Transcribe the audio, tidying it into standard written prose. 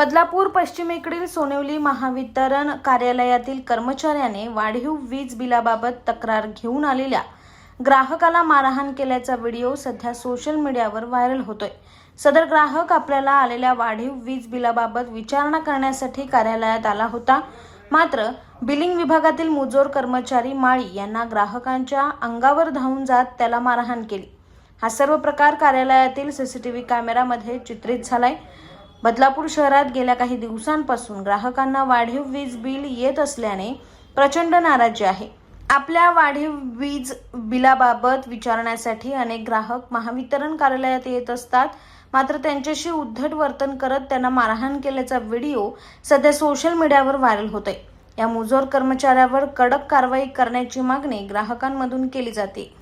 बदलापूर पश्चिमेकडील सोनिवली महावितरण कार्यालयातील कर्मचाऱ्याने वाढीव वीज बिलाबाबत तक्रार घेऊन आलेल्या ग्राहकाला मारहाण केल्याचा व्हिडिओ सध्या सोशल मीडियावर व्हायरल होतोय। सदर ग्राहक आपल्याला आलेल्या वाढीव वीज बिलाबाबत विचारणा करण्यासाठी कार्यालयात आला होता। मात्र बिलिंग विभागातील मुजोर कर्मचारी माळी यांना ग्राहकांच्या अंगावर धावून जात त्याला मारहाण केली। हा सर्व प्रकार कार्यालयातील सीसीटीव्ही कॅमेरामध्ये चित्रित झालाय। बदलापूर शहरात गेल्या काही दिवसांपासून ग्राहकांना वाढीव वीज बिल येत असल्याने प्रचंड नाराजी आहे। आपल्या वाढीव वीज बिलाबाबत विचारण्यासाठी अनेक ग्राहक महावितरण कार्यालयात येत असतात, मात्र त्यांच्याशी उद्धट वर्तन करत त्यांना मारहाण केल्याचा व्हिडिओ सध्या सोशल मीडियावर व्हायरल होतोय। या मुजोर कर्मचाऱ्यावर कडक कारवाई करण्याची मागणी ग्राहकांमधून केली जाते।